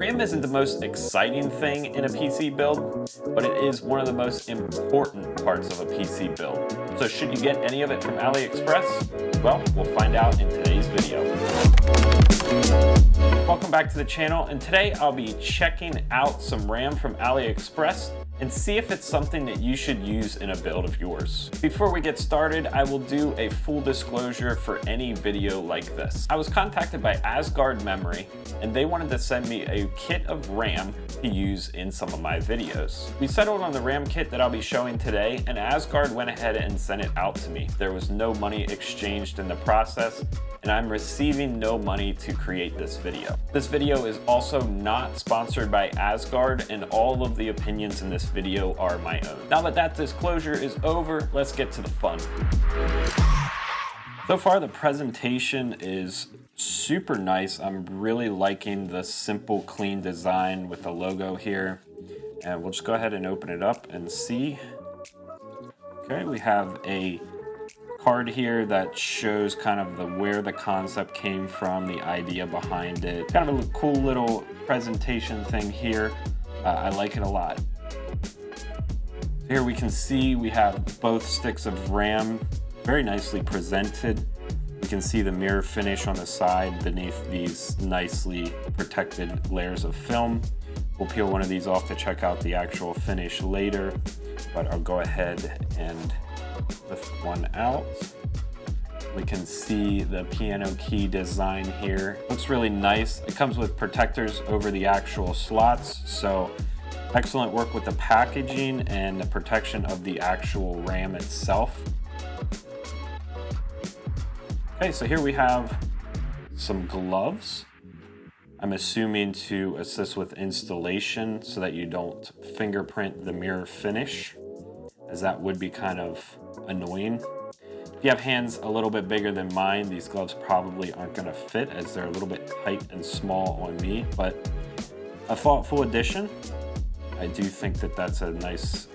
RAM isn't the most exciting thing in a PC build, but it is one of the most important parts of a PC build. So should you get any of it from AliExpress? Well, we'll find out in today's video. Welcome back to the channel, and today I'll be checking out some RAM from AliExpress and see if it's something that you should use in a build of yours. Before we get started, I will do a full disclosure for any video like this. I was contacted by Asgard Memory, and they wanted to send me a kit of RAM to use in some of my videos. We settled on the RAM kit that I'll be showing today, and Asgard went ahead and sent it out to me. There was no money exchanged in the process, and I'm receiving no money to create this video. This video is also not sponsored by Asgard, and all of the opinions in this video are my own. Now that disclosure is over, let's get to the fun. So far, the presentation is super nice. I'm really liking the simple, clean design with the logo here. And we'll just go ahead and open it up and see. Okay, we have a card here that shows kind of where the concept came from, the idea behind it. Kind of a cool little presentation thing here. I like it a lot. Here we can see we have both sticks of RAM very nicely presented. You can see the mirror finish on the side beneath these nicely protected layers of film. We'll peel one of these off to check out the actual finish later, but I'll go ahead and lift one out. We can see the piano key design here. Looks really nice. It comes with protectors over the actual slots, so excellent work with the packaging and the protection of the actual RAM itself. Okay, so here we have some gloves. I'm assuming to assist with installation so that you don't fingerprint the mirror finish, as that would be kind of annoying. If you have hands a little bit bigger than mine, these gloves probably aren't going to fit as they're a little bit tight and small on me, but a thoughtful addition. I do think that that's a nice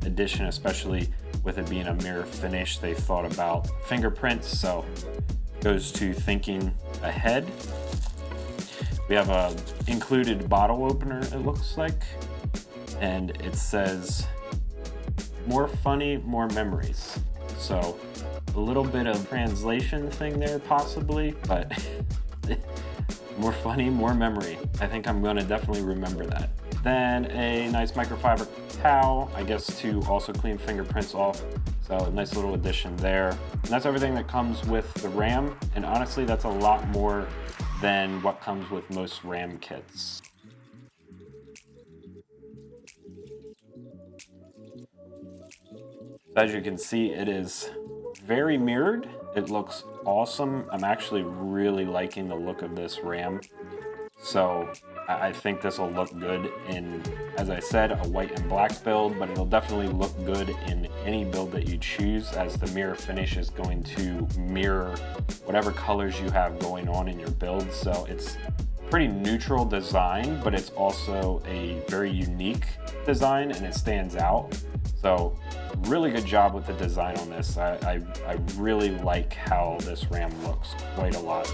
addition, especially with it being a mirror finish. They thought about fingerprints, so goes to thinking ahead. We have a included bottle opener, it looks like, and it says more funny, more memories. So a little bit of translation thing there possibly, but more funny, more memory. I think I'm gonna definitely remember that. Then a nice microfiber towel, I guess to also clean fingerprints off. So a nice little addition there. And that's everything that comes with the RAM. And honestly, that's a lot more than what comes with most RAM kits. As you can see, it is very mirrored. It looks awesome. I'm actually really liking the look of this RAM. So I think this will look good in, as I said, a white and black build, but it'll definitely look good in any build that you choose, as the mirror finish is going to mirror whatever colors you have going on in your build. So it's pretty neutral design, but it's also a very unique design and it stands out. So really good job with the design on this. I really like how this RAM looks quite a lot.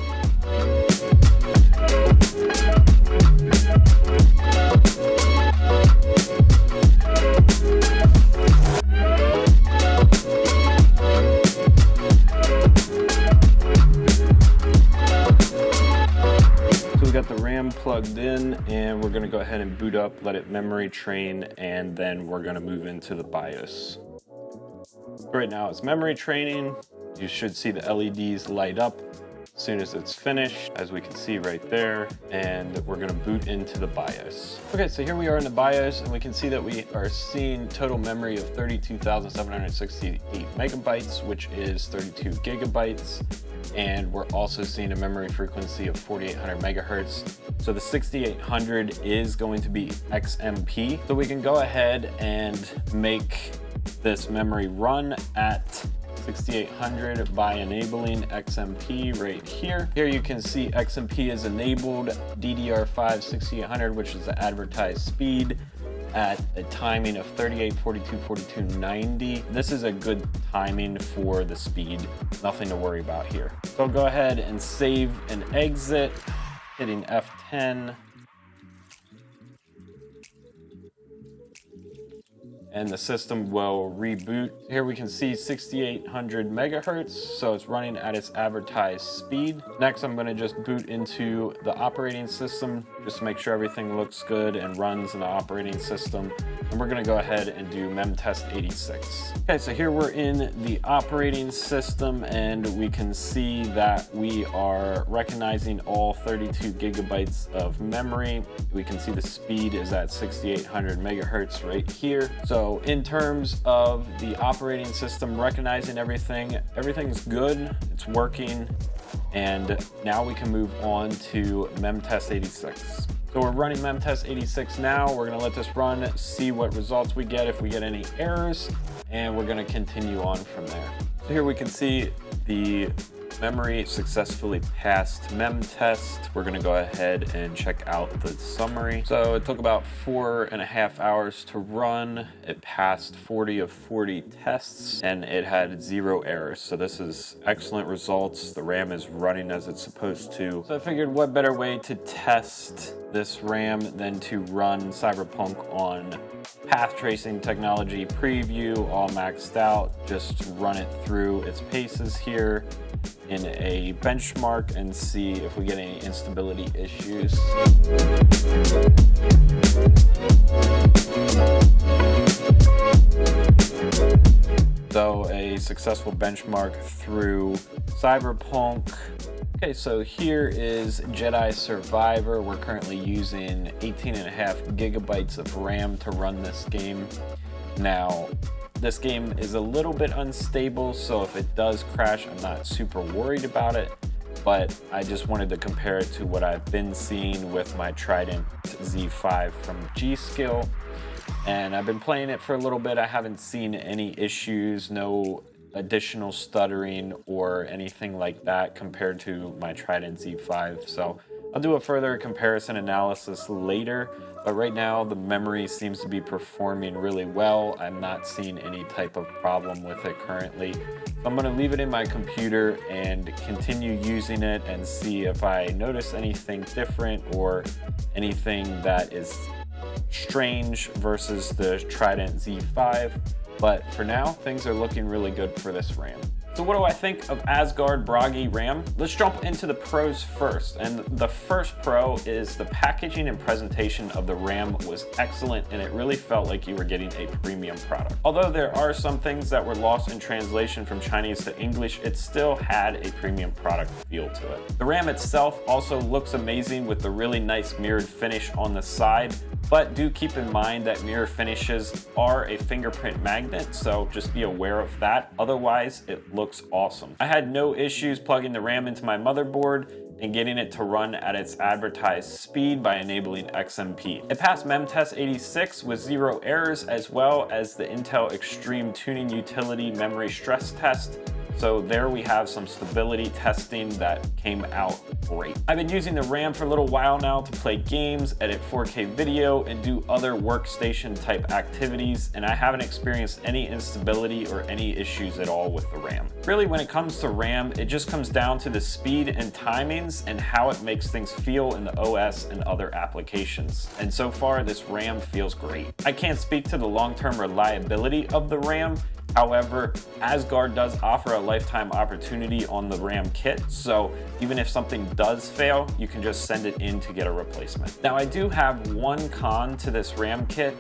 We got the RAM plugged in, and we're going to go ahead and boot up, let it memory train, and then we're going to move into the BIOS. Right now it's memory training. You should see the LEDs light up as soon as it's finished, as we can see right there, and we're going to boot into the BIOS. Okay, so here we are in the BIOS, and we can see that we are seeing total memory of 32,768 megabytes, which is 32 gigabytes. And we're also seeing a memory frequency of 4800 megahertz. So the 6800 is going to be XMP. So we can go ahead and make this memory run at 6800 by enabling XMP right here. Here you can see XMP is enabled, DDR5 6800, which is the advertised speed, at a timing of 38, 42, 42, 90. This is a good timing for the speed. Nothing to worry about here. So I'll go ahead and save and exit, hitting F10. and the system will reboot. Here we can see 6800 megahertz, so it's running at its advertised speed. Next, I'm going to just boot into the operating system just to make sure everything looks good and runs in the operating system. And we're going to go ahead and do memtest 86. Okay, so here we're in the operating system, and we can see that we are recognizing all 32 gigabytes of memory. We can see the speed is at 6800 megahertz right here. So in terms of the operating system recognizing everything, everything's good, it's working. And now we can move on to memtest 86. So we're running memtest 86 now. We're gonna let this run, see what results we get, if we get any errors, and we're gonna continue on from there. So here we can see the memory successfully passed memtest. We're gonna go ahead and check out the summary. So it took about 4.5 hours to run. It passed 40 of 40 tests and it had 0 errors. So this is excellent results. The RAM is running as it's supposed to. So I figured what better way to test this RAM than to run Cyberpunk on path tracing technology preview, all maxed out. Just run it through its paces here in a benchmark and see if we get any instability issues. So a successful benchmark through Cyberpunk. Okay, so here is Jedi Survivor. We're currently using 18.5 gigabytes of RAM to run this game. Now, this game is a little bit unstable, so if it does crash, I'm not super worried about it, but I just wanted to compare it to what I've been seeing with my Trident Z5 from G-Skill. And I've been playing it for a little bit. I haven't seen any issues, no additional stuttering or anything like that compared to my Trident Z5. So I'll do a further comparison analysis later, but right now the memory seems to be performing really well. I'm not seeing any type of problem with it currently. I'm going to leave it in my computer and continue using it and see if I notice anything different or anything that is strange versus the Trident Z5. But for now, things are looking really good for this RAM. So what do I think of Asgard Bragi RAM? Let's jump into the pros first. And the first pro is the packaging and presentation of the RAM was excellent, and it really felt like you were getting a premium product. Although there are some things that were lost in translation from Chinese to English, it still had a premium product feel to it. The RAM itself also looks amazing with the really nice mirrored finish on the side, but do keep in mind that mirror finishes are a fingerprint magnet, so just be aware of that. Otherwise, it looks awesome. I had no issues plugging the RAM into my motherboard and getting it to run at its advertised speed by enabling XMP. It passed memtest 86 with 0 errors, as well as the Intel Extreme Tuning Utility Memory Stress Test. So there we have some stability testing that came out great. I've been using the RAM for a little while now to play games, edit 4K video, and do other workstation type activities, and I haven't experienced any instability or any issues at all with the RAM. Really, when it comes to RAM, it just comes down to the speed and timings and how it makes things feel in the OS and other applications. And so far, this RAM feels great. I can't speak to the long-term reliability of the RAM. However, Asgard does offer a lifetime opportunity on the RAM kit, so even if something does fail, you can just send it in to get a replacement. Now, I do have one con to this RAM kit,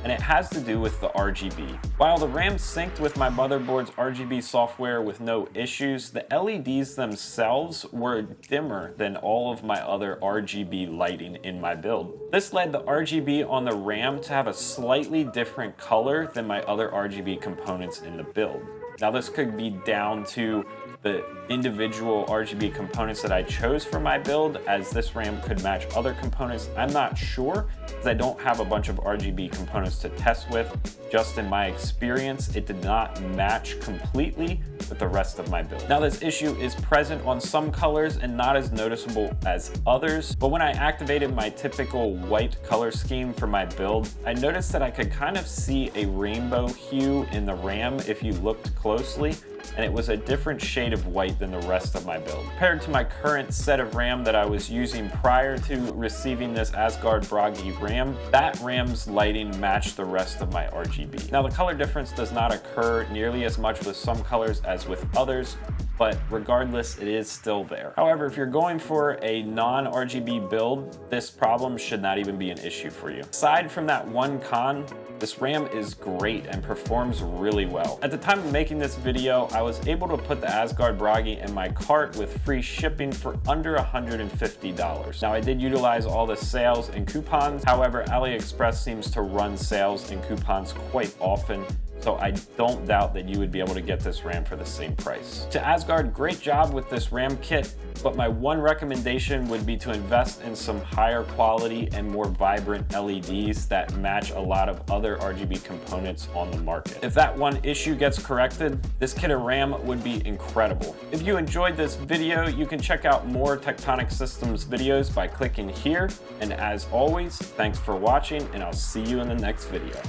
and it has to do with the RGB. While the RAM synced with my motherboard's RGB software with no issues, the LEDs themselves were dimmer than all of my other RGB lighting in my build. This led the RGB on the RAM to have a slightly different color than my other RGB components in the build. Now, this could be down to the individual RGB components that I chose for my build, as this RAM could match other components. I'm not sure, because I don't have a bunch of RGB components to test with. Just in my experience, it did not match completely with the rest of my build. Now, this issue is present on some colors and not as noticeable as others, but when I activated my typical white color scheme for my build, I noticed that I could kind of see a rainbow hue in the RAM if you looked closely, and it was a different shade of white than the rest of my build. Compared to my current set of RAM that I was using prior to receiving this Asgard Bragi RAM, that RAM's lighting matched the rest of my RGB. Now the color difference does not occur nearly as much with some colors as with others, but regardless, it is still there. However, if you're going for a non-RGB build, this problem should not even be an issue for you. Aside from that one con, this RAM is great and performs really well. At the time of making this video, I was able to put the Asgard Bragi in my cart with free shipping for under $150. Now I did utilize all the sales and coupons, however, AliExpress seems to run sales and coupons quite often, so I don't doubt that you would be able to get this RAM for the same price. To Asgard, great job with this RAM kit, but my one recommendation would be to invest in some higher quality and more vibrant LEDs that match a lot of other RGB components on the market. If that one issue gets corrected, this kit of RAM would be incredible. If you enjoyed this video, you can check out more Tectonic Systems videos by clicking here. And as always, thanks for watching, and I'll see you in the next video.